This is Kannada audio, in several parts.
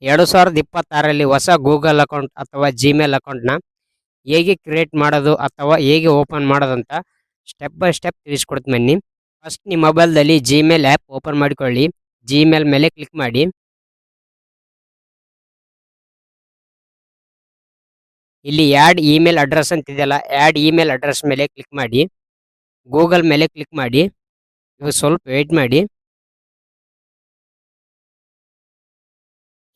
2026ರಲ್ಲಿ ಹೊಸ ಗೂಗಲ್ ಅಕೌಂಟ್ ಅಥವಾ ಜಿಮೇಲ್ ಅಕೌಂಟ್ನ ಹೇಗೆ ಕ್ರಿಯೇಟ್ ಮಾಡೋದು ಅಥವಾ ಹೇಗೆ ಓಪನ್ ಮಾಡೋದಂತ ಸ್ಟೆಪ್ ಬೈ ಸ್ಟೆಪ್ ತಿಳಿಸ್ಕೊಡ್ತೀನಿ ಬನ್ನಿ. ಫಸ್ಟ್ ನಿಮ್ಮ ಮೊಬೈಲ್ದಲ್ಲಿ ಜಿಮೇಲ್ ಆ್ಯಪ್ ಓಪನ್ ಮಾಡಿಕೊಳ್ಳಿ. ಜಿಮೇಲ್ ಮೇಲೆ ಕ್ಲಿಕ್ ಮಾಡಿ. ಇಲ್ಲಿ ಆ್ಯಡ್ ಇಮೇಲ್ ಅಡ್ರೆಸ್ ಅಂತಿದೆಯಲ್ಲ, ಆ್ಯಡ್ ಇಮೇಲ್ ಅಡ್ರೆಸ್ ಮೇಲೆ ಕ್ಲಿಕ್ ಮಾಡಿ. ಗೂಗಲ್ ಮೇಲೆ ಕ್ಲಿಕ್ ಮಾಡಿ. ಇವಾಗ ಸ್ವಲ್ಪ ವೆಯ್ಟ್ ಮಾಡಿ.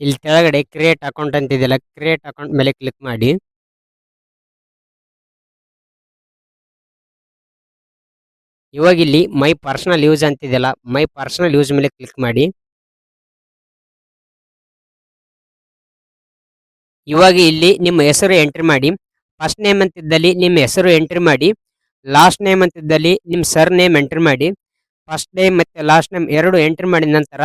ಇಲ್ಲಿ ಕೆಳಗಡೆ ಕ್ರಿಯೇಟ್ ಅಕೌಂಟ್ ಅಂತಿದೆಯಲ್ಲ, ಕ್ರಿಯೇಟ್ ಅಕೌಂಟ್ ಮೇಲೆ ಕ್ಲಿಕ್ ಮಾಡಿ. ಇವಾಗ ಇಲ್ಲಿ ಮೈ ಪರ್ಸನಲ್ ಯೂಸ್ ಅಂತಿದೆಯಲ್ಲ, ಮೈ ಪರ್ಸನಲ್ ಯೂಸ್ ಮೇಲೆ ಕ್ಲಿಕ್ ಮಾಡಿ. ಇವಾಗ ಇಲ್ಲಿ ನಿಮ್ಮ ಹೆಸರು ಎಂಟ್ರಿ ಮಾಡಿ. ಫಸ್ಟ್ ನೇಮ್ ಅಂತಿದ್ದಲ್ಲಿ ನಿಮ್ಮ ಹೆಸರು ಎಂಟ್ರಿ ಮಾಡಿ. ಲಾಸ್ಟ್ ನೇಮ್ ಅಂತಿದ್ದಲ್ಲಿ ನಿಮ್ಮ ಸರ್ ನೇಮ್ ಎಂಟ್ರಿ ಮಾಡಿ. ಫಸ್ಟ್ ನೇಮ್ ಮತ್ತೆ ಲಾಸ್ಟ್ ನೇಮ್ ಎರಡು ಎಂಟ್ರಿ ಮಾಡಿದ ನಂತರ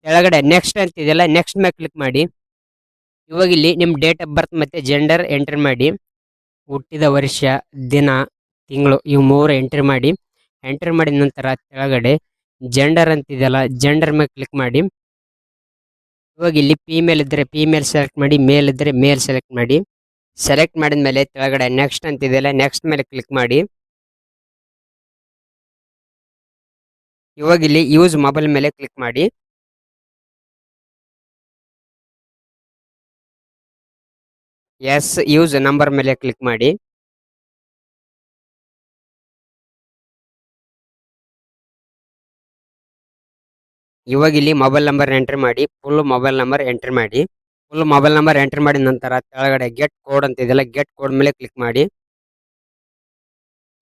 ಕೆಳಗಡೆ ನೆಕ್ಸ್ಟ್ ಅಂತಿದೆಯಲ್ಲ, ನೆಕ್ಸ್ಟ್ ಮೇಲೆ ಕ್ಲಿಕ್ ಮಾಡಿ. ಇವಾಗ ಇಲ್ಲಿ ನಿಮ್ಮ ಡೇಟ್ ಆಫ್ ಬರ್ತ್ ಮತ್ತೆ ಜೆಂಡರ್ ಎಂಟ್ರಿ ಮಾಡಿ. ಹುಟ್ಟಿದ ವರ್ಷ, ದಿನ, ತಿಂಗಳು ಇವು ಮೂರು ಎಂಟ್ರಿ ಮಾಡಿ. ಎಂಟ್ರಿ ಮಾಡಿದ ನಂತರ ಕೆಳಗಡೆ ಜೆಂಡರ್ ಅಂತಿದೆಯಲ್ಲ, ಜೆಂಡರ್ ಮೇಲೆ ಕ್ಲಿಕ್ ಮಾಡಿ. ಇವಾಗ ಇಲ್ಲಿ ಫಿಮೇಲ್ ಇದ್ದರೆ ಫಿಮೇಲ್ ಸೆಲೆಕ್ಟ್ ಮಾಡಿ, ಮೇಲ್ ಇದ್ದರೆ ಮೇಲ್ ಸೆಲೆಕ್ಟ್ ಮಾಡಿ. ಸೆಲೆಕ್ಟ್ ಮಾಡಿದ ಮೇಲೆ ಕೆಳಗಡೆ ನೆಕ್ಸ್ಟ್ ಅಂತಿದೆಯಲ್ಲ, ನೆಕ್ಸ್ಟ್ ಮೇಲೆ ಕ್ಲಿಕ್ ಮಾಡಿ. ಇವಾಗ ಇಲ್ಲಿ ಯೂಸ್ ಮೊಬೈಲ್ ಮೇಲೆ ಕ್ಲಿಕ್ ಮಾಡಿ. ಎಸ್ ಯೂಸ್ ನಂಬರ್ ಮೇಲೆ ಕ್ಲಿಕ್ ಮಾಡಿ. ಇವಾಗ ಇಲ್ಲಿ ಮೊಬೈಲ್ ನಂಬರ್ ಎಂಟ್ರಿ ಮಾಡಿ. ಫುಲ್ ಮೊಬೈಲ್ ನಂಬರ್ ಎಂಟ್ರಿ ಮಾಡಿ. ಫುಲ್ ಮೊಬೈಲ್ ನಂಬರ್ ಎಂಟ್ರಿ ಮಾಡಿದ ನಂತರ ಕೆಳಗಡೆ ಗೆಟ್ ಕೋಡ್ ಅಂತ ಇದೆಯಲ್ಲ, ಗೆಟ್ ಕೋಡ್ ಮೇಲೆ ಕ್ಲಿಕ್ ಮಾಡಿ.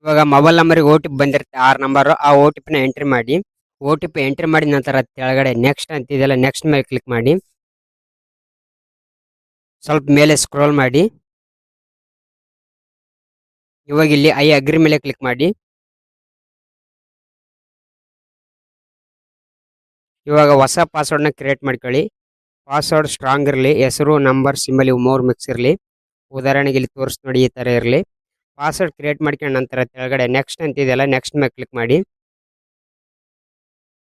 ಇವಾಗ ಮೊಬೈಲ್ ನಂಬರಿಗೆ OTP ಬಂದಿರುತ್ತೆ 6 ನಂಬರ್, ಆ OTP ನ ಎಂಟ್ರಿ ಮಾಡಿ. OTP ಎಂಟ್ರಿ ಮಾಡಿದ ನಂತರ ಕೆಳಗಡೆ ನೆಕ್ಸ್ಟ್ ಅಂತ ಇದೆಯಲ್ಲ, ನೆಕ್ಸ್ಟ್ ಮೇಲೆ ಕ್ಲಿಕ್ ಮಾಡಿ. ಸ್ವಲ್ಪ ಮೇಲೆ ಸ್ಕ್ರೋಲ್ ಮಾಡಿ. ಇವಾಗ ಇಲ್ಲಿ ಐ ಅಗ್ರಿ ಮೇಲೆ ಕ್ಲಿಕ್ ಮಾಡಿ. ಇವಾಗ ಹೊಸ ಪಾಸ್ವರ್ಡ್ನ ಕ್ರಿಯೇಟ್ ಮಾಡ್ಕೊಳ್ಳಿ. ಪಾಸ್ವರ್ಡ್ ಸ್ಟ್ರಾಂಗ್ ಇರಲಿ, ಹೆಸರು ನಂಬರ್ ಸಿಂಬಲ್ ಇವು 3 ಮಿಕ್ಸ್ ಇರಲಿ. ಉದಾಹರಣೆಗೆ ಇಲ್ಲಿ ತೋರಿಸ್ ನೋಡಿ, ಈ ಥರ ಇರಲಿ. ಪಾಸ್ವರ್ಡ್ ಕ್ರಿಯೇಟ್ ಮಾಡ್ಕೊಂಡ ನಂತರ ಕೆಳಗಡೆ ನೆಕ್ಸ್ಟ್ ಅಂತಿದೆಯಲ್ಲ, ನೆಕ್ಸ್ಟ್ ಮೇಲೆ ಕ್ಲಿಕ್ ಮಾಡಿ.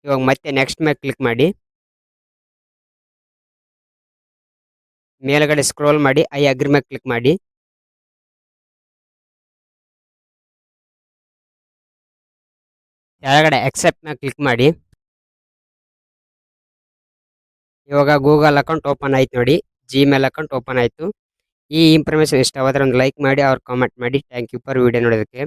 ಇವಾಗ ಮತ್ತೆ ನೆಕ್ಸ್ಟ್ ಮೇಲೆ ಕ್ಲಿಕ್ ಮಾಡಿ. ಮೇಲ್ಗಡೆ ಸ್ಕ್ರೋಲ್ ಮಾಡಿ, ಐ ಅಗ್ರಿ ಮೇಲೆ ಕ್ಲಿಕ್ ಮಾಡಿ. ಕೆಳಗಡೆ ಅಕ್ಸೆಪ್ಟ್ ಮೇಲೆ ಕ್ಲಿಕ್ ಮಾಡಿ. ಇವಾಗ ಗೂಗಲ್ ಅಕೌಂಟ್ ಓಪನ್ ಆಯ್ತು ನೋಡಿ, ಜಿಮೇಲ್ ಅಕೌಂಟ್ ಓಪನ್ ಆಯಿತು. ಈ ಇನ್ಫಾರ್ಮೇಷನ್ ಇಷ್ಟವಾದರೆ ಒಂದು ಲೈಕ್ ಮಾಡಿ, ಅವ್ರು ಕಾಮೆಂಟ್ ಮಾಡಿ. ಥ್ಯಾಂಕ್ ಯು ಫಾರ್ ವಿಡಿಯೋ ನೋಡೋದಕ್ಕೆ.